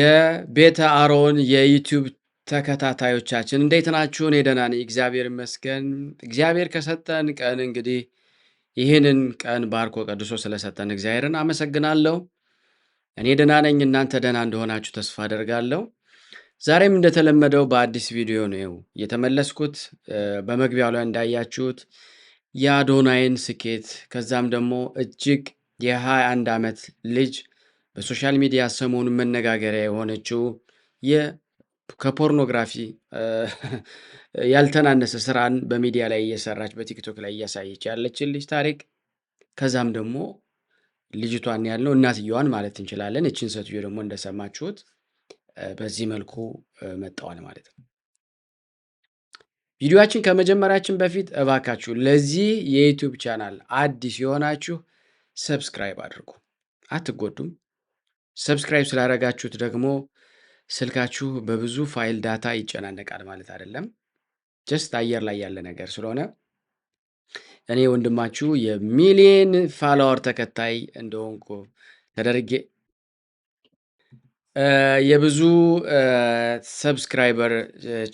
የቤተ አሮን የዩቲዩብ ተከታታዮቻችን እንዴት ናችሁ? እኔ ደህና ነኝ፣ እግዚአብሔር ይመስገን። እግዚአብሔር ከሰጠን ቀን እንግዲህ ይህንን ቀን ባርኮ ቀድሶ ስለሰጠን እግዚአብሔርን አመሰግናለሁ። እኔ ደህና ነኝ፣ እናንተ ደህና እንደሆናችሁ ተስፋ አደርጋለሁ። ዛሬም እንደተለመደው በአዲስ ቪዲዮ ነው የተመለስኩት። በመግቢያው ላይ እንዳያችሁት የአዶናይን ስኬት ከዛም ደግሞ እጅግ የ21 ዓመት ልጅ በሶሻል ሚዲያ ሰሞኑን መነጋገሪያ የሆነችው ከፖርኖግራፊ ያልተናነሰ ስራን በሚዲያ ላይ እየሰራች በቲክቶክ ላይ እያሳየች ያለችን ልጅ ታሪክ፣ ከዛም ደግሞ ልጅቷን ያልነው እናትየዋን ማለት እንችላለን። እችን ሴትዮ ደግሞ እንደሰማችሁት በዚህ መልኩ መጣዋል ማለት ነው። ቪዲዮአችን ከመጀመራችን በፊት እባካችሁ ለዚህ የዩቲዩብ ቻናል አዲስ የሆናችሁ ሰብስክራይብ አድርጉ፣ አትጎዱም። ሰብስክራይብ ስላደረጋችሁት ደግሞ ስልካችሁ በብዙ ፋይል ዳታ ይጨናነቃል ማለት አይደለም። ጀስት አየር ላይ ያለ ነገር ስለሆነ እኔ ወንድማችሁ የሚሊየን ፋሎወር ተከታይ እንደሆንኩ ተደርጌ የብዙ ሰብስክራይበር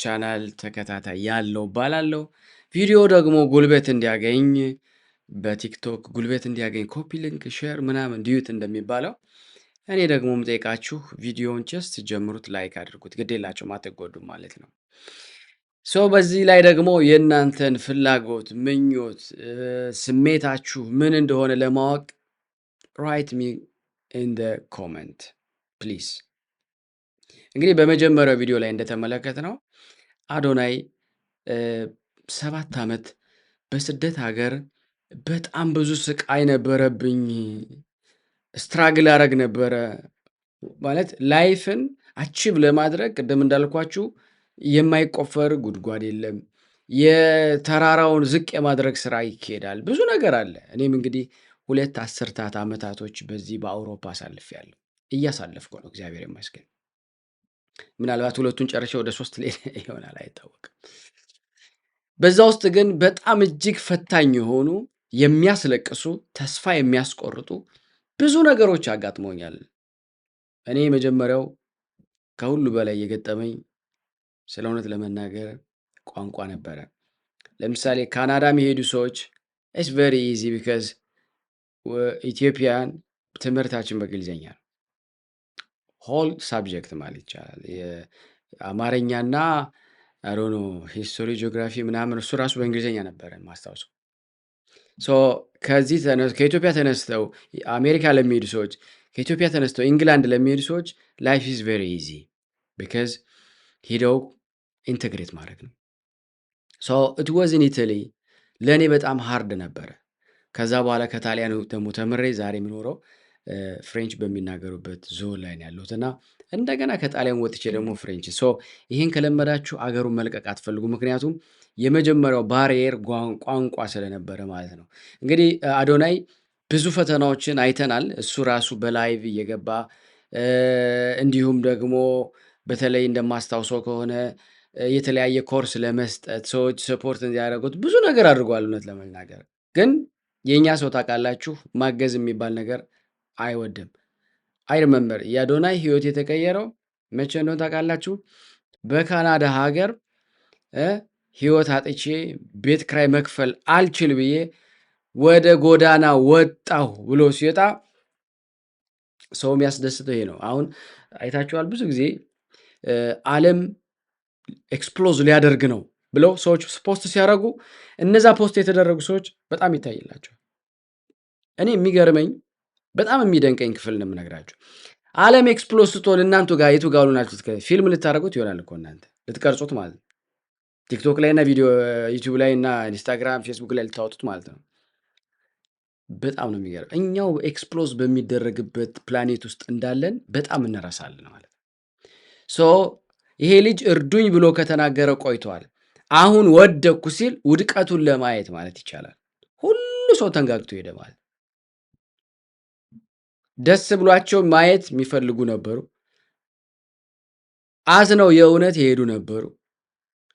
ቻናል ተከታታይ ያለው ባላለው ቪዲዮ ደግሞ ጉልበት እንዲያገኝ በቲክቶክ ጉልበት እንዲያገኝ ኮፒ ሊንክ ሼር ምናምን ዲዩት እንደሚባለው እኔ ደግሞ የምጠይቃችሁ ቪዲዮውን ጀስት ጀምሩት፣ ላይክ አድርጉት፣ ግዴላችሁም አትጎዱም ማለት ነው። በዚህ ላይ ደግሞ የእናንተን ፍላጎት፣ ምኞት፣ ስሜታችሁ ምን እንደሆነ ለማወቅ ራይት ሚ ኢን ደ ኮመንት ፕሊዝ። እንግዲህ በመጀመሪያው ቪዲዮ ላይ እንደተመለከትነው አዶናይ 7 ዓመት በስደት ሀገር በጣም ብዙ ስቃይ ነበረብኝ፣ ስትራግል አረግ ነበረ ማለት ላይፍን አቺቭ ለማድረግ ቅድም እንዳልኳችሁ የማይቆፈር ጉድጓድ የለም። የተራራውን ዝቅ የማድረግ ስራ ይካሄዳል። ብዙ ነገር አለ። እኔም እንግዲህ 2 አስርታት ዓመታቶች በዚህ በአውሮፓ አሳልፌያለሁ፣ እያሳለፍኩ ነው፣ እግዚአብሔር ይመስገን። ምናልባት 2ቱን ጨርሼ ወደ 3 ሌላ ይሆናል፣ አይታወቅም። በዛ ውስጥ ግን በጣም እጅግ ፈታኝ የሆኑ የሚያስለቅሱ፣ ተስፋ የሚያስቆርጡ ብዙ ነገሮች አጋጥሞኛል። እኔ መጀመሪያው ከሁሉ በላይ የገጠመኝ ስለ እውነት ለመናገር ቋንቋ ነበረ። ለምሳሌ ካናዳ የሚሄዱ ሰዎች ኢትስ ቬሪ ኢዚ ቢካዝ ኢትዮጵያን ትምህርታችን በእንግሊዝኛ ነው። ሆል ሳብጀክት ማለት ይቻላል። የአማርኛና አሮኖ ሂስቶሪ፣ ጂኦግራፊ ምናምን እሱ ራሱ በእንግሊዝኛ ነበረ ማስታውሰው። ከኢትዮጵያ ተነስተው አሜሪካ ለሚሄዱ ሰዎች፣ ከኢትዮጵያ ተነስተው ኢንግላንድ ለሚሄዱ ሰዎች ላይፍ ኢዝ ቬሪ ኢዚ ቢካዝ ሂደው ኢንተግሬት ማድረግ ነው። ኢት ዋዝ ኢን ኢታሊ ለእኔ በጣም ሃርድ ነበረ። ከዛ በኋላ ከጣሊያን ደግሞ ተምሬ ዛሬ የሚኖረው ፍሬንች በሚናገሩበት ዞን ላይ ነው ያለሁት እና እንደገና ከጣሊያን ወጥቼ ደግሞ ፍሬንች። ይህን ከለመዳችሁ አገሩን መልቀቅ አትፈልጉ፣ ምክንያቱም የመጀመሪያው ባሪየር ቋንቋ ስለነበረ ማለት ነው። እንግዲህ አዶናይ ብዙ ፈተናዎችን አይተናል። እሱ ራሱ በላይቭ እየገባ እንዲሁም ደግሞ በተለይ እንደማስታውሰው ከሆነ የተለያየ ኮርስ ለመስጠት ሰዎች ሰፖርት እንዲያደርጉት ብዙ ነገር አድርጓል። እውነት ለመናገር ግን የእኛ ሰው ታውቃላችሁ፣ ማገዝ የሚባል ነገር አይወድም። አይሪመምበር የአዶናይ ህይወት የተቀየረው መቼ እንደሆነ ታውቃላችሁ? በካናዳ ሀገር ህይወት አጥቼ ቤት ክራይ መክፈል አልችል ብዬ ወደ ጎዳና ወጣሁ ብሎ ሲወጣ ሰው የሚያስደስተው ይሄ ነው። አሁን አይታችኋል፣ ብዙ ጊዜ ዓለም ኤክስፕሎዝ ሊያደርግ ነው ብለው ሰዎች ፖስት ሲያደርጉ እነዛ ፖስት የተደረጉ ሰዎች በጣም ይታይላቸው። እኔ የሚገርመኝ በጣም የሚደንቀኝ ክፍል ነው የምነግራችሁ። ዓለም ኤክስፕሎዝ ስትሆን እናንቱ ጋር የቱ ጋር ናችሁት? ፊልም ልታደርጉት ይሆናል እኮ እናንተ ልትቀርጹት ማለት ነው። ቲክቶክ ላይ እና ቪዲዮ ዩቲዩብ ላይ እና ኢንስታግራም፣ ፌስቡክ ላይ ልታወጡት ማለት ነው። በጣም ነው የሚገርም። እኛው ኤክስፕሎዝ በሚደረግበት ፕላኔት ውስጥ እንዳለን በጣም እንረሳለን ማለት ነው። ይሄ ልጅ እርዱኝ ብሎ ከተናገረ ቆይተዋል። አሁን ወደኩ ሲል ውድቀቱን ለማየት ማለት ይቻላል ሁሉ ሰው ተንጋግቶ ሄደ ማለት። ደስ ብሏቸው ማየት የሚፈልጉ ነበሩ፣ አዝነው የእውነት የሄዱ ነበሩ፣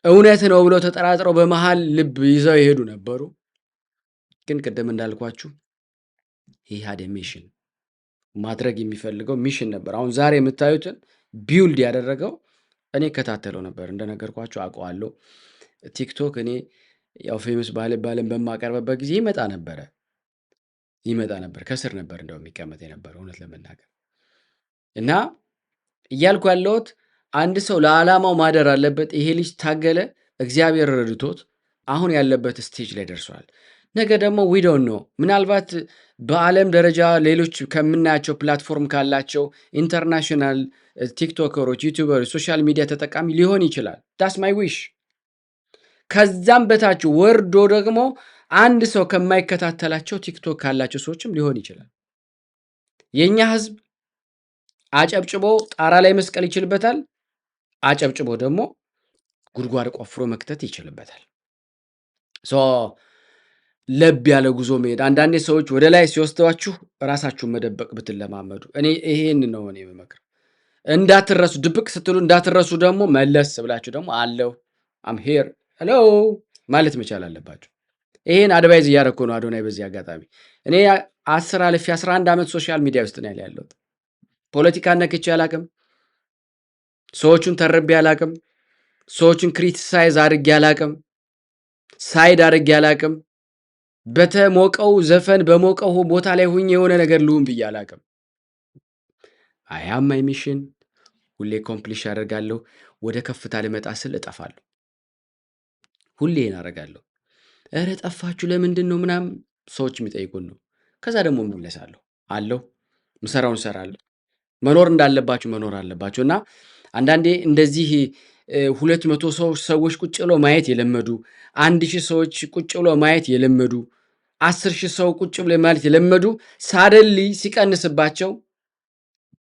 እውነት ነው ብለው ተጠራጥረው በመሃል ልብ ይዘው የሄዱ ነበሩ። ግን ቅድም እንዳልኳችሁ ይህ ሚሽን ማድረግ የሚፈልገው ሚሽን ነበር። አሁን ዛሬ የምታዩትን ቢውልድ ያደረገው እኔ እከታተለው ነበር፣ እንደነገርኳቸው አውቀዋለሁ። ቲክቶክ እኔ ያው ፌመስ ባልባልም በማቀርብበት ጊዜ ይመጣ ነበር፣ ከስር ነበር እንደው የሚቀመጥ የነበረው እውነት ለመናገር እና እያልኩ ያለሁት አንድ ሰው ለዓላማው ማደር አለበት። ይሄ ልጅ ታገለ፣ እግዚአብሔር ረድቶት አሁን ያለበት ስቴጅ ላይ ደርሷል። ነገ ደግሞ ዊዶን ነው ምናልባት በዓለም ደረጃ ሌሎች ከምናያቸው ፕላትፎርም ካላቸው ኢንተርናሽናል ቲክቶከሮች፣ ዩቲዩበሮች፣ ሶሻል ሚዲያ ተጠቃሚ ሊሆን ይችላል። ዳስ ማይ ዊሽ። ከዛም በታች ወርዶ ደግሞ አንድ ሰው ከማይከታተላቸው ቲክቶክ ካላቸው ሰዎችም ሊሆን ይችላል። የእኛ ህዝብ አጨብጭቦ ጣራ ላይ መስቀል ይችልበታል። አጨብጭቦ ደግሞ ጉድጓድ ቆፍሮ መክተት ይችልበታል። ለብ ያለ ጉዞ መሄድ። አንዳንዴ ሰዎች ወደ ላይ ሲወስዷችሁ ራሳችሁን መደበቅ ብትለማመዱ፣ እኔ ይሄን ነው እኔ የምመክረው። እንዳትረሱ፣ ድብቅ ስትሉ እንዳትረሱ ደግሞ መለስ ብላችሁ ደግሞ አለው አም ሄር ሄሎ ማለት መቻል አለባችሁ። ይሄን አድቫይዝ እያደረኩ ነው አዶናይ። በዚህ አጋጣሚ እኔ 10 አልፌ 11 ዓመት ሶሻል ሚዲያ ውስጥ ነው ያለሁት። ፖለቲካ ነክቼ አላቅም። ሰዎቹን ተርቤ አላቅም። ሰዎችን ክሪቲሳይዝ አድርጌ አላቅም። ሳይድ አድርጌ አላቅም። በተሞቀው ዘፈን በሞቀው ቦታ ላይ ሁኜ የሆነ ነገር ልሁን ብዬ አላቅም። አይ ሃቭ ማይ ሚሽን። ሁሌ ኮምፕሊሽ አደርጋለሁ። ወደ ከፍታ ልመጣ ስል እጠፋለሁ። ሁሌ አደርጋለሁ። እረ ጠፋችሁ ለምንድን ነው ምናምን ሰዎች የሚጠይቁን ነው። ከዛ ደግሞ እመለሳለሁ አለው ምሰራውን እሰራለሁ። መኖር እንዳለባችሁ መኖር አለባችሁ። እና አንዳንዴ እንደዚህ 200 ሰዎች ቁጭ ብለው ማየት የለመዱ 1000 ሰዎች ቁጭ ብለው ማየት የለመዱ 10,000 ሰው ቁጭ ብለው ማለት የለመዱ ሳደሊ ሲቀንስባቸው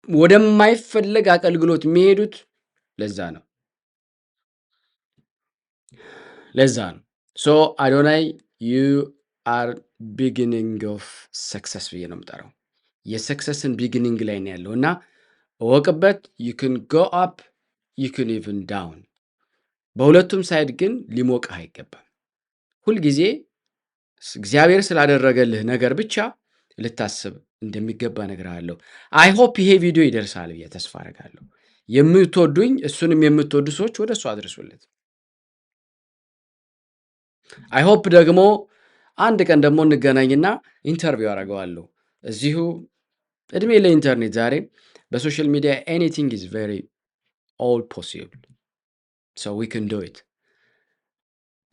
ወደማይፈለግ አገልግሎት የሚሄዱት ለዛ ነው። ሶ አዶናይ ዩ አር ቢጊኒንግ ኦፍ ሰክሰስ ብዬ ነው የምጠራው። የሰክሰስን ቢጊኒንግ ላይ ነው ያለው እና እወቅበት። ዩ ክን ጎ አፕ ዩ ክን ኢቭን ዳውን። በሁለቱም ሳይድ ግን ሊሞቅህ አይገባም። ሁልጊዜ እግዚአብሔር ስላደረገልህ ነገር ብቻ ልታስብ እንደሚገባ እነግርሃለሁ። አይ ሆፕ ይሄ ቪዲዮ ይደርሳል ብዬ ተስፋ አደርጋለሁ። የምትወዱኝ እሱንም የምትወዱ ሰዎች ወደ እሱ አድርሱለት። አይ ሆፕ ደግሞ አንድ ቀን ደግሞ እንገናኝና ኢንተርቪው አደርገዋለሁ እዚሁ። እድሜ ለኢንተርኔት ዛሬ በሶሻል ሚዲያ ኤኒቲንግ ኢዝ ቬሪ ኦል ፖሲብል ሶ ዊ ካን ዱ ኢት።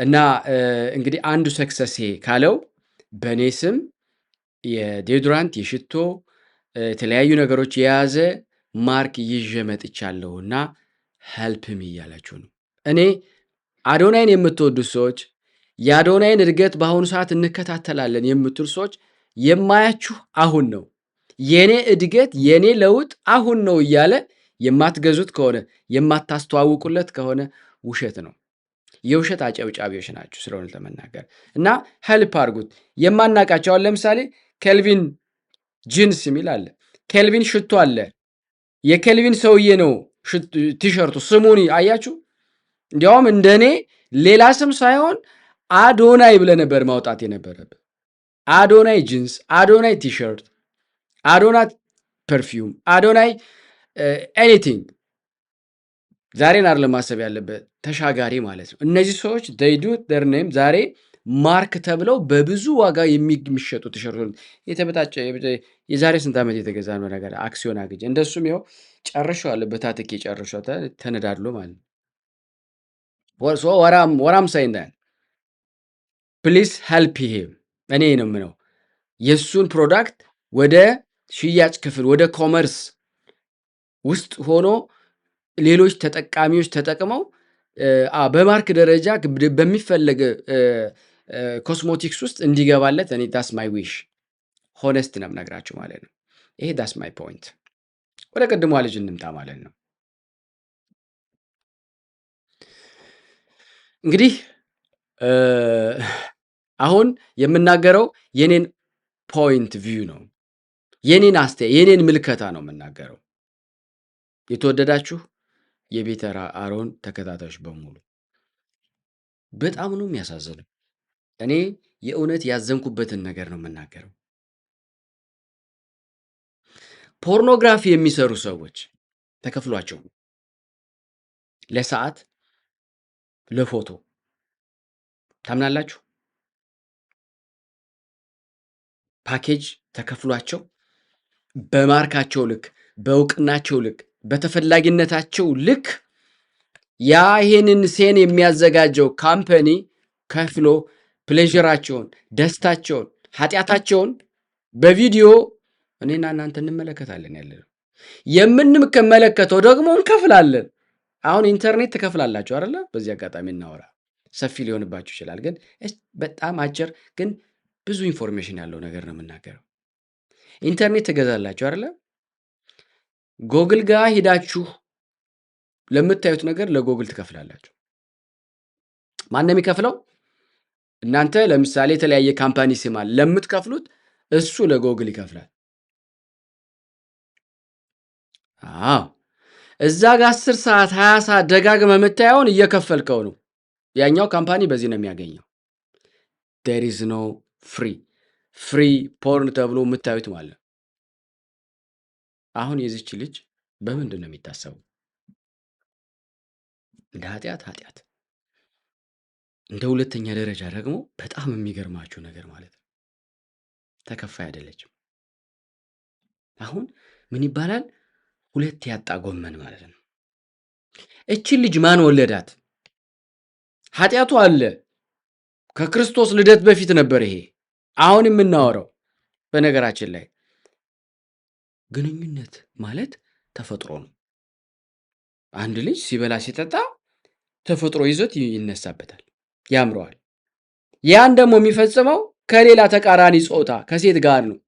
እና እንግዲህ አንዱ ሰክሰሴ ካለው በእኔ ስም የዴodorant የሽቶ የተለያዩ ነገሮች የያዘ ማርክ ይዤ መጥቻለሁና ሄልፕም እያላችሁ ነው። እኔ አዶናይን የምትወዱ ሰዎች የአዶናይን እድገት በአሁኑ ሰዓት እንከታተላለን የምትሉ ሰዎች የማያችሁ አሁን ነው። የኔ እድገት የኔ ለውጥ አሁን ነው እያለ የማትገዙት ከሆነ የማታስተዋውቁለት ከሆነ ውሸት ነው። የውሸት አጨብጫቢዎች ናቸው ስለሆነ ለመናገር እና ሄልፕ አድርጉት። የማናቃቸውን ለምሳሌ ኬልቪን ጂንስ የሚል አለ። ኬልቪን ሽቶ አለ። የኬልቪን ሰውዬ ነው ቲሸርቱ። ስሙን አያችሁ። እንዲያውም እንደኔ ሌላ ስም ሳይሆን አዶናይ ብለህ ነበር ማውጣት የነበረብህ። አዶናይ ጂንስ፣ አዶናይ ቲሸርት፣ አዶናይ ፐርፊውም፣ አዶናይ ኤኒቲንግ። ዛሬን አይደለም ማሰብ ያለበት ተሻጋሪ ማለት ነው። እነዚህ ሰዎች ዱ ደር ኔም ዛሬ ማርክ ተብለው በብዙ ዋጋ የሚሸጡ ቲሸርቶች የተበጣጨ የዛሬ ስንት ዓመት የተገዛ ነው ነገር አክሲዮን አግኝ እንደሱም ይኸው ጨርሼዋለሁ። በታትኬ ጨርሼዋለሁ ተነዳድሎ ማለት ነው። ወራም ሳይንዳን ፕሊስ ሄልፕ ሂም። እኔ ነው የምለው የእሱን ፕሮዳክት ወደ ሽያጭ ክፍል ወደ ኮመርስ ውስጥ ሆኖ ሌሎች ተጠቃሚዎች ተጠቅመው በማርክ ደረጃ በሚፈለግ ኮስሞቲክስ ውስጥ እንዲገባለት እኔ ዳስ ማይ ዊሽ። ሆነስት ነው የምነግራችሁ ማለት ነው። ይሄ ዳስ ማይ ፖይንት። ወደ ቅድሟ ልጅ እንምጣ ማለት ነው። እንግዲህ አሁን የምናገረው የኔን ፖይንት ቪው ነው። የኔን አስተያየት የኔን ምልከታ ነው የምናገረው። የተወደዳችሁ የቤተ አሮን ተከታታዮች በሙሉ በጣም ነው የሚያሳዝነው። እኔ የእውነት ያዘንኩበትን ነገር ነው የምናገረው። ፖርኖግራፊ የሚሰሩ ሰዎች ተከፍሏቸው ለሰዓት ለፎቶ ታምናላችሁ? ፓኬጅ ተከፍሏቸው በማርካቸው ልክ፣ በእውቅናቸው ልክ፣ በተፈላጊነታቸው ልክ ያ ይሄንን ሴን የሚያዘጋጀው ካምፓኒ ከፍሎ ፕሌዥራቸውን፣ ደስታቸውን፣ ኃጢአታቸውን በቪዲዮ እኔና እናንተ እንመለከታለን። ያለነው የምንመለከተው ደግሞ እንከፍላለን። አሁን ኢንተርኔት ትከፍላላችሁ አይደለ? በዚህ አጋጣሚ እናወራ። ሰፊ ሊሆንባችሁ ይችላል፣ ግን በጣም አጭር ግን ብዙ ኢንፎርሜሽን ያለው ነገር ነው የምናገረው። ኢንተርኔት ትገዛላችሁ አይደለ? ጎግል ጋር ሂዳችሁ ለምታዩት ነገር ለጎግል ትከፍላላችሁ። ማን ነው የሚከፍለው? እናንተ ለምሳሌ የተለያየ ካምፓኒ ስም አለ፣ ለምትከፍሉት እሱ ለጎግል ይከፍላል። አዎ እዛ ጋር 10 ሰዓት 20 ሰዓት ደጋግመህ የምታየውን እየከፈልከው ነው። ያኛው ካምፓኒ በዚህ ነው የሚያገኘው። there is no ፍሪ ፖርን ተብሎ የምታዩት ማለት ነው። አሁን የዚች ልጅ በምንድን ነው የሚታሰበው? እንደ ኃጢአት እንደ ሁለተኛ ደረጃ ደግሞ በጣም የሚገርማችሁ ነገር ማለት ነው ተከፋይ አይደለችም። አሁን ምን ይባላል? ሁለት ያጣ ጎመን ማለት ነው። እችን ልጅ ማን ወለዳት? ኃጢአቱ አለ ከክርስቶስ ልደት በፊት ነበር ይሄ አሁን የምናወራው። በነገራችን ላይ ግንኙነት ማለት ተፈጥሮ ነው። አንድ ልጅ ሲበላ ሲጠጣ ተፈጥሮ ይዞት ይነሳበታል፣ ያምረዋል። ያን ደግሞ የሚፈጽመው ከሌላ ተቃራኒ ጾታ ከሴት ጋር ነው።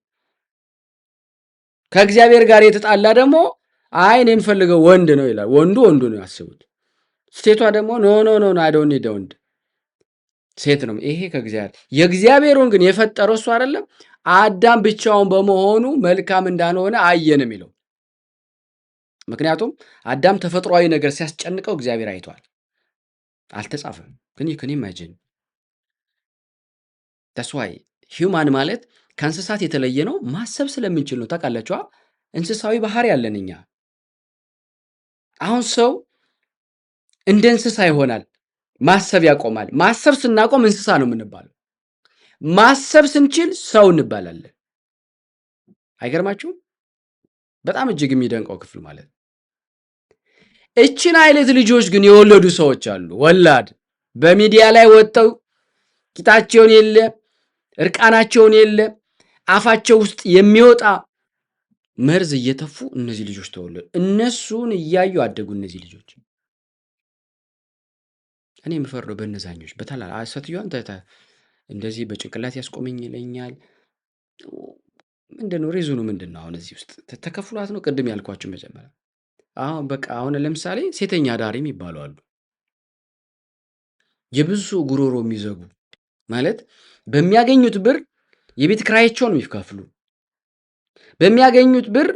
ከእግዚአብሔር ጋር የተጣላ ደግሞ አይ እኔ የምፈልገው ወንድ ነው ይላል። ወንዱ ነው ያስቡት። ሴቷ ደግሞ ኖ አይ ዶንት ኒድ ወንድ ሴት ነው። ይሄ ከእግዚአብሔር የእግዚአብሔሩን ግን የፈጠረው እሱ አይደለም። አዳም ብቻውን በመሆኑ መልካም እንዳልሆነ አየን የሚለው ምክንያቱም አዳም ተፈጥሯዊ ነገር ሲያስጨንቀው እግዚአብሔር አይቷል። አልተጻፈም ግን ይክን ኢማጂን ተስዋይ ሂውማን ማለት ከእንስሳት የተለየ ነው። ማሰብ ስለምንችል ነው። ታውቃላችሁ እንስሳዊ ባህሪ ያለን እኛ። አሁን ሰው እንደ እንስሳ ይሆናል፣ ማሰብ ያቆማል። ማሰብ ስናቆም እንስሳ ነው የምንባለው። ማሰብ ስንችል ሰው እንባላለን። አይገርማችሁም? በጣም እጅግ የሚደንቀው ክፍል ማለት ነው። እችን አይነት ልጆች ግን የወለዱ ሰዎች አሉ። ወላድ በሚዲያ ላይ ወጥተው ቂጣቸውን የለ እርቃናቸውን የለ አፋቸው ውስጥ የሚወጣ መርዝ እየተፉ እነዚህ ልጆች ተወለዱ። እነሱን እያዩ አደጉ እነዚህ ልጆች። እኔ የምፈርደው በእነዛኞች በታላ ሴትዮዋን እንደዚህ በጭንቅላት ያስቆመኝ ይለኛል። ምንድነው ሪዙኑ ምንድነው? አሁን እዚህ ውስጥ ተከፍሏት ነው ቅድም ያልኳችሁ መጀመሪያ። አሁን በቃ አሁን ለምሳሌ ሴተኛ ዳሪም ይባሉ አሉ። የብዙ ጉሮሮ የሚዘጉ ማለት በሚያገኙት ብር የቤት ኪራያቸውን የሚከፍሉ በሚያገኙት ብር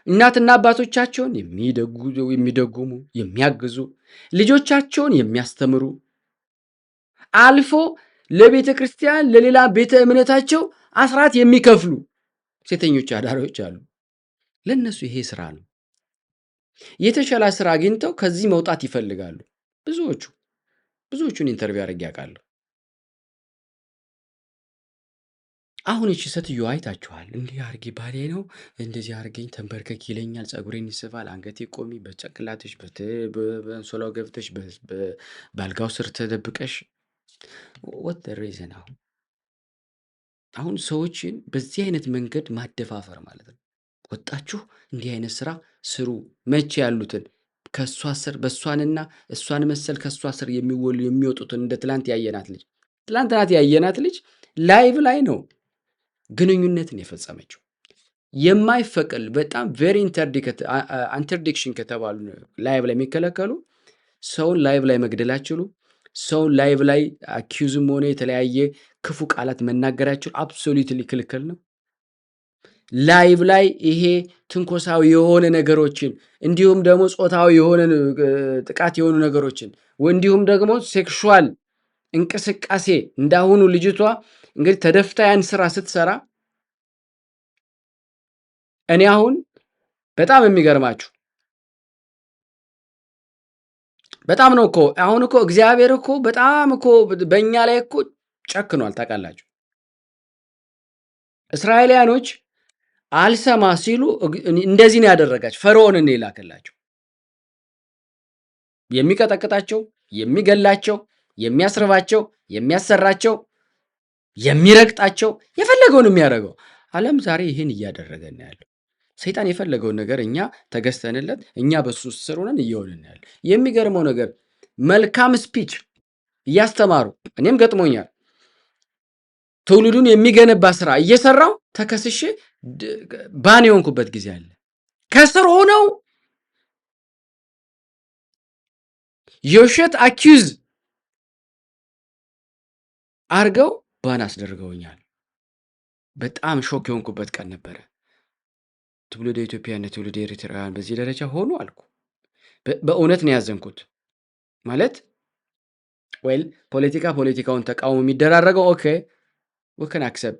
እናትና አባቶቻቸውን የሚደጉሙ የሚያግዙ ልጆቻቸውን የሚያስተምሩ አልፎ ለቤተ ክርስቲያን ለሌላ ቤተ እምነታቸው አስራት የሚከፍሉ ሴተኞች አዳሪዎች አሉ። ለነሱ ይሄ ስራ ነው። የተሻለ ስራ አግኝተው ከዚህ መውጣት ይፈልጋሉ። ብዙዎቹን ኢንተርቪው አድርጌ አውቃለሁ። አሁን እቺ ሴትዮ አይታችኋል። እንዲህ አርጊ ባሌ ነው እንደዚህ አርገኝ ተንበርከክ ይለኛል፣ ጸጉሬን ይስባል፣ አንገቴ ቆሚ፣ በጨቅላትሽ በሶላው ገብተሽ ባልጋው ስር ተደብቀሽ ወት ሪዝን አሁን ሰዎችን በዚህ አይነት መንገድ ማደፋፈር ማለት ነው። ወጣችሁ እንዲህ አይነት ስራ ስሩ። መቼ ያሉትን ከሷ ስር በሷንና እሷን መሰል ከሷ ስር የሚወጡትን እንደ ትላንት ያየናት ልጅ ላይቭ ላይ ነው ግንኙነትን የፈጸመችው። የማይፈቀል በጣም ቬሪ ኢንተርዲክሽን ከተባሉ ላይቭ ላይ የሚከለከሉ ሰውን ላይቭ ላይ መግደላችሉ፣ ሰውን ላይቭ ላይ አኪዩዝም ሆነ የተለያየ ክፉ ቃላት መናገራችሉ አብሶሉትሊ ክልክል ነው። ላይቭ ላይ ይሄ ትንኮሳዊ የሆነ ነገሮችን እንዲሁም ደግሞ ጾታዊ የሆነ ጥቃት የሆኑ ነገሮችን እንዲሁም ደግሞ ሴክሹዋል እንቅስቃሴ እንዳሁኑ ልጅቷ እንግዲህ ተደፍታ ያን ስራ ስትሰራ እኔ አሁን በጣም የሚገርማችሁ በጣም ነው እኮ አሁን እኮ እግዚአብሔር እኮ በጣም እኮ በእኛ ላይ እኮ ጨክኗል። ታውቃላችሁ እስራኤላውያኖች አልሰማ ሲሉ እንደዚህ ነው ያደረጋቸው። ፈርዖንን የላከላቸው የሚቀጠቅጣቸው፣ የሚገላቸው፣ የሚያስርባቸው፣ የሚያሰራቸው፣ የሚረግጣቸው የፈለገውን የሚያደርገው ዓለም ዛሬ ይህን እያደረገ ነው ያለው። ሰይጣን የፈለገውን ነገር እኛ ተገዝተንለት እኛ በሱ ስር ሆነን እየሆንን ያለ። የሚገርመው ነገር መልካም ስፒች እያስተማሩ እኔም ገጥሞኛል። ትውልዱን የሚገነባ ስራ እየሰራው ተከስሼ ባን የሆንኩበት ጊዜ አለ። ከስር ሆነው የውሸት አኪዩዝ አርገው ባን አስደርገውኛል። በጣም ሾክ የሆንኩበት ቀን ነበረ። ትውልደ ኢትዮጵያና ትውልደ ኤርትራውያን በዚህ ደረጃ ሆኑ አልኩ። በእውነት ነው ያዘንኩት። ማለት ወይል ፖለቲካውን ተቃውሞ የሚደራረገው ኦኬ ወከን አክሰብ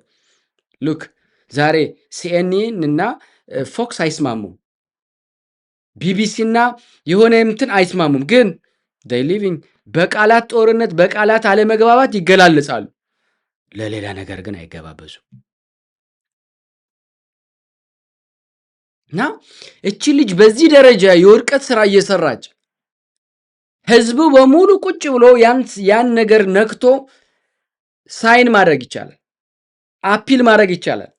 ሉክ ዛሬ ሲኤንኤን እና ፎክስ አይስማሙም፣ ቢቢሲ እና የሆነ እንትን አይስማሙም። ግን ዴይ ሊቪንግ በቃላት ጦርነት በቃላት አለመግባባት ይገላለጻሉ። ለሌላ ነገር ግን አይገባበዙ እና እቺ ልጅ በዚህ ደረጃ የውድቀት ስራ እየሰራች ህዝቡ በሙሉ ቁጭ ብሎ ያን ነገር ነክቶ ሳይን ማድረግ ይቻላል፣ አፒል ማድረግ ይቻላል፣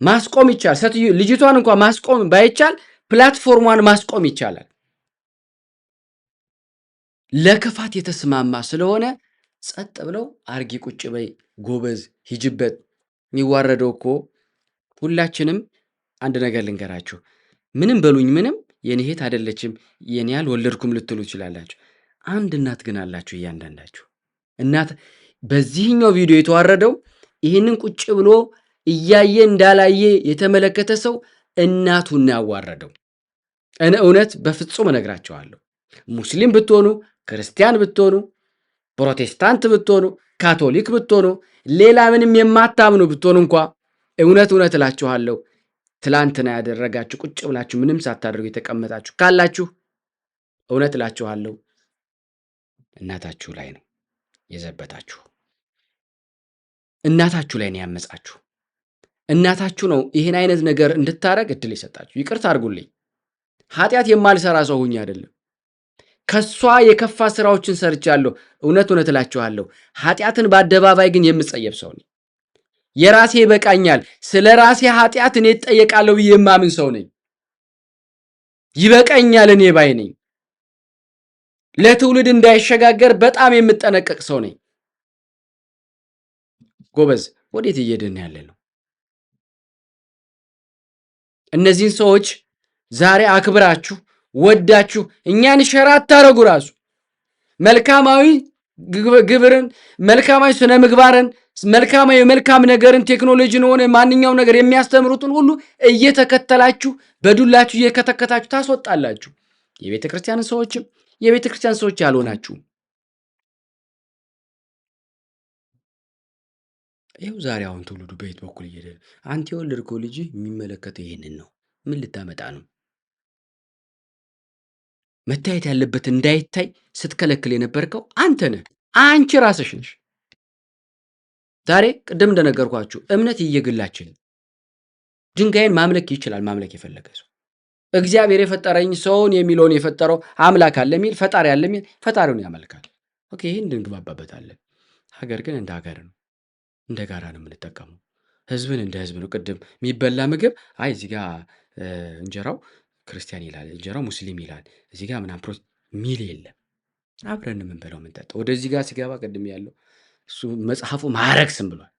ማስቆም ይቻላል። ሴትዮ ልጅቷን እንኳን ማስቆም ባይቻል ፕላትፎርሟን ማስቆም ይቻላል። ለክፋት የተስማማ ስለሆነ ጸጥ ብለው አርጊ፣ ቁጭ በይ፣ ጎበዝ፣ ሂጅበት። የሚዋረደው እኮ ሁላችንም አንድ ነገር ልንገራችሁ፣ ምንም በሉኝ ምንም የኔ እህት አይደለችም የኔ አልወለድኩም ልትሉ ትችላላችሁ። አንድ እናት ግን አላችሁ እያንዳንዳችሁ። እናት በዚህኛው ቪዲዮ የተዋረደው ይህንን ቁጭ ብሎ እያየ እንዳላየ የተመለከተ ሰው እናቱን ያዋረደው። እውነት በፍጹም እነግራቸዋለሁ። ሙስሊም ብትሆኑ፣ ክርስቲያን ብትሆኑ፣ ፕሮቴስታንት ብትሆኑ፣ ካቶሊክ ብትሆኑ፣ ሌላ ምንም የማታምኑ ብትሆኑ እንኳ እውነት እላችኋለሁ ትላንትና ያደረጋችሁ ቁጭ ብላችሁ ምንም ሳታደርጉ የተቀመጣችሁ ካላችሁ እውነት እላችኋለሁ እናታችሁ ላይ ነው የዘበታችሁ። እናታችሁ ላይ ነው ያመጻችሁ። እናታችሁ ነው ይህን አይነት ነገር እንድታረግ እድል የሰጣችሁ። ይቅርታ አድርጉልኝ። ኃጢአት የማልሰራ ሰው ሁኝ አይደለም። ከሷ የከፋ ስራዎችን ሰርቻለሁ። እውነት እላችኋለሁ ኃጢአትን በአደባባይ ግን የምጸየፍ ሰው ነኝ። የራሴ ይበቃኛል። ስለ ራሴ ኃጢአት እኔ እጠየቃለሁ ብዬ የማምን ሰው ነኝ። ይበቃኛል እኔ ባይ ነኝ። ለትውልድ እንዳይሸጋገር በጣም የምጠነቀቅ ሰው ነኝ። ጎበዝ፣ ወዴት እየሄድን ያለ ነው? እነዚህን ሰዎች ዛሬ አክብራችሁ ወዳችሁ እኛን ሸራ አታረጉ። ራሱ መልካማዊ ግብርን፣ መልካማዊ ስነ ምግባርን፣ መልካም ነገርን፣ ቴክኖሎጂን ሆነ ማንኛውም ነገር የሚያስተምሩትን ሁሉ እየተከተላችሁ በዱላችሁ እየከተከታችሁ ታስወጣላችሁ። የቤተ ክርስቲያን ሰዎችም የቤተ ክርስቲያን ሰዎች ያልሆናችሁ ይኸው ዛሬ አሁን ትውልዱ በየት በኩል እየሄደ አንተ የወለድከው ልጅ የሚመለከተው ይህንን ነው። ምን ልታመጣ ነው? መታየት ያለበት እንዳይታይ ስትከለክል የነበርከው አንተ ነህ፣ አንቺ ራስሽ ነሽ። ዛሬ ቅድም እንደነገርኳችሁ እምነት እየግላችን ድንጋይን ማምለክ ይችላል። ማምለክ የፈለገ ሰው እግዚአብሔር የፈጠረኝ ሰውን የሚለውን የፈጠረው አምላክ አለ የሚል ፈጣሪ አለ የሚል ፈጣሪውን ያመልካል። ኦኬ፣ ይህን እንግባባበታለን። ሀገር ግን እንደ ሀገር ነው፣ እንደ ጋራ ነው የምንጠቀመው። ህዝብን እንደ ህዝብ ነው። ቅድም የሚበላ ምግብ አይ እዚህ ጋር እንጀራው ክርስቲያን ይላል፣ እንጀራው ሙስሊም ይላል፣ እዚህ ጋር ምናምን ሚል የለም። አብረን የምንበላው የምንጠጣው። ወደዚህ ጋር ሲገባ ቅድም ያለው እሱ መጽሐፉ ማረክስም ብሏል።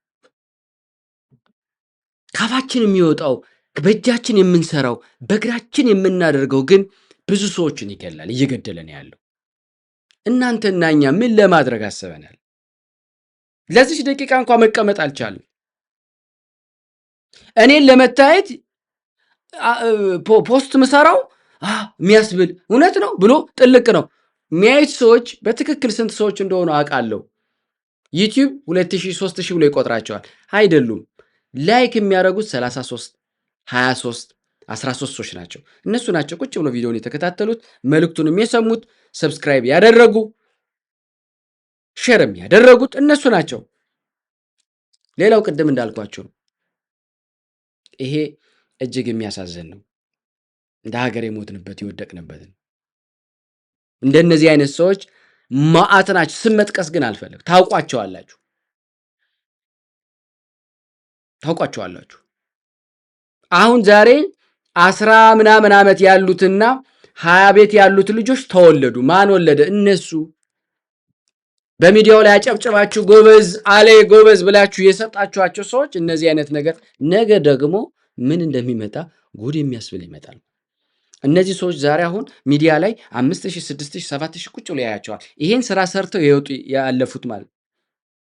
ካፋችን የሚወጣው በእጃችን የምንሰራው በእግራችን የምናደርገው ግን ብዙ ሰዎችን ይገላል፣ እየገደለን ያለው። እናንተና እኛ ምን ለማድረግ አስበናል? ለዚህ ደቂቃ እንኳን መቀመጥ አልቻለም። እኔን ለመታየት ፖስት ምሰራው የሚያስብል እውነት ነው ብሎ ጥልቅ ነው የሚያዩት ሰዎች በትክክል ስንት ሰዎች እንደሆኑ አውቃለሁ። ዩቲዩብ 2000 3000 ብሎ ይቆጥራቸዋል። አይደሉም። ላይክ የሚያደርጉት 33 23 13 ሰዎች ናቸው። እነሱ ናቸው ቁጭ ብሎ ቪዲዮውን የተከታተሉት፣ መልእክቱንም የሰሙት፣ ሰብስክራይብ ያደረጉ፣ ሼርም ያደረጉት እነሱ ናቸው። ሌላው ቅድም እንዳልኳቸው ነው። ይሄ እጅግ የሚያሳዝን ነው። እንደ ሀገር የሞትንበት የወደቅንበትን እንደነዚህ አይነት ሰዎች ማዕት ናቸው። ስም መጥቀስ ግን አልፈልግ። ታውቋቸዋላችሁ። አሁን ዛሬ 10 ምናምን ዓመት ያሉትና 20 ቤት ያሉት ልጆች ተወለዱ። ማን ወለደ? እነሱ። በሚዲያው ላይ አጨብጭባችሁ ጎበዝ አለ ጎበዝ ብላችሁ የሰጣችኋቸው ሰዎች እነዚህ አይነት ነገር ነገ ደግሞ ምን እንደሚመጣ ጉድ የሚያስብል ይመጣል። እነዚህ ሰዎች ዛሬ አሁን ሚዲያ ላይ 5000፣ 6000፣ 7000 ቁጭ ብሎ ያያቸዋል። ይሄን ስራ ሰርተው የወጡ ያለፉት ማለት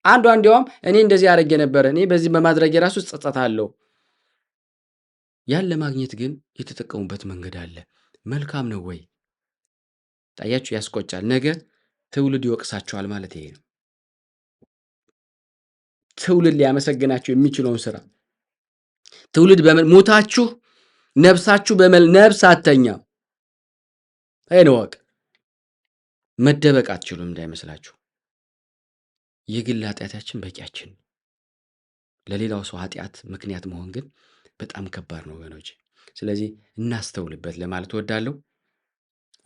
አንዷ እንዲያውም እኔ እንደዚህ አደረገ ነበር፣ እኔ በዚህ በማድረግ የራሱ ጸጸታለሁ። ያን ለማግኘት ግን የተጠቀሙበት መንገድ አለ። መልካም ነው ወይ? ታያችሁ፣ ያስቆጫል። ነገ ትውልድ ይወቅሳቸዋል ማለት ይሄ ነው። ትውልድ ሊያመሰግናቸው የሚችለውን ስራ ትውልድ ሞታችሁ ነፍሳችሁ ነፍስ አተኛም። ይሄን ወቅ መደበቅ አትችሉም እንዳይመስላችሁ። የግል ኃጢአታችን በቂያችን፣ ለሌላው ሰው ኃጢአት ምክንያት መሆን ግን በጣም ከባድ ነው ወገኖቼ። ስለዚህ እናስተውልበት ለማለት እወዳለሁ።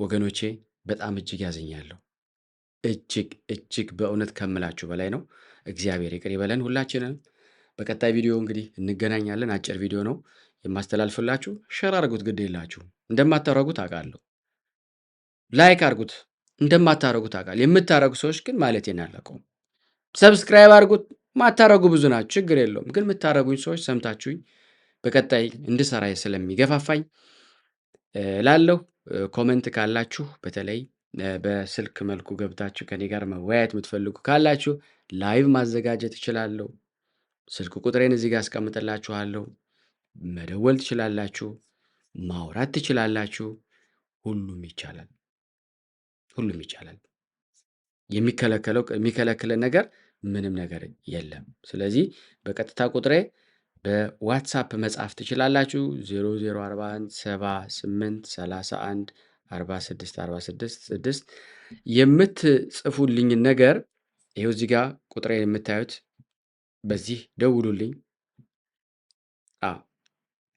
ወገኖቼ በጣም እጅግ ያዝኛለሁ። እጅግ በእውነት ከምላችሁ በላይ ነው። እግዚአብሔር ይቅር ይበለን ሁላችንም። በቀጣይ ቪዲዮ እንግዲህ እንገናኛለን። አጭር ቪዲዮ ነው የማስተላልፍላችሁ። ሸር አድርጉት፣ ግድ የላችሁ። እንደማታረጉት አውቃለሁ። ላይክ አድርጉት፣ እንደማታረጉት አውቃለሁ። የምታረጉ ሰዎች ግን ማለት አላውቀውም። ሰብስክራይብ አድርጉት። ማታረጉ ብዙ ናችሁ፣ ችግር የለውም። ግን የምታረጉኝ ሰዎች ሰምታችሁኝ በቀጣይ እንድሰራ ስለሚገፋፋኝ ላለሁ ኮመንት ካላችሁ በተለይ በስልክ መልኩ ገብታችሁ ከኔ ጋር መወያየት የምትፈልጉ ካላችሁ ላይቭ ማዘጋጀት እችላለሁ። ስልክ ቁጥሬን እዚህ ጋር አስቀምጥላችኋለሁ። መደወል ትችላላችሁ፣ ማውራት ትችላላችሁ። ሁሉም ይቻላል። የሚከለክለን ነገር ምንም ነገር የለም። ስለዚህ በቀጥታ ቁጥሬ በዋትሳፕ መጻፍ ትችላላችሁ። 0041 78 31 46 46 6 የምትጽፉልኝ ነገር ይኸው እዚህ ጋር ቁጥሬ የምታዩት በዚህ ደውሉልኝ።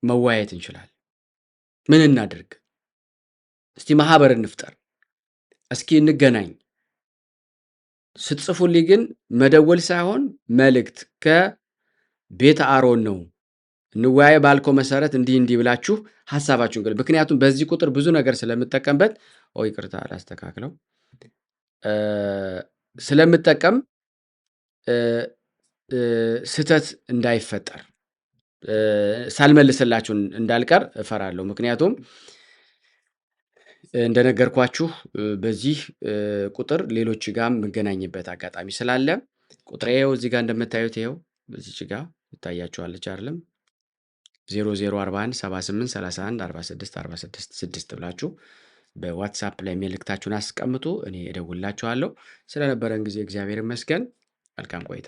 መወያየት እንችላለን። ምን እናድርግ? እስቲ ማህበር እንፍጠር፣ እስኪ እንገናኝ። ስትጽፉልኝ ግን መደወል ሳይሆን መልእክት ከቤተ አሮን ነው እንወያይ ባልከው መሰረት እንዲህ ብላችሁ ሐሳባችሁን ግን ምክንያቱም በዚህ ቁጥር ብዙ ነገር ስለምጠቀምበት ይቅርታ አላስተካክለው ስለምጠቀም ስህተት እንዳይፈጠር ሳልመልስላችሁ እንዳልቀር እፈራለሁ። ምክንያቱም እንደነገርኳችሁ በዚህ ቁጥር ሌሎች ጋር የምገናኝበት አጋጣሚ ስላለ ቁጥሬው እዚህ ጋር እንደምታዩት ይኸው እዚች ጋር ይታያችኋለች አይደለም? 0041 78 31 46 46 6 ብላችሁ በዋትሳፕ ላይ መልእክታችሁን አስቀምጡ። እኔ እደውላችኋለሁ። ስለነበረን ጊዜ እግዚአብሔር ይመስገን። መልካም ቆይታ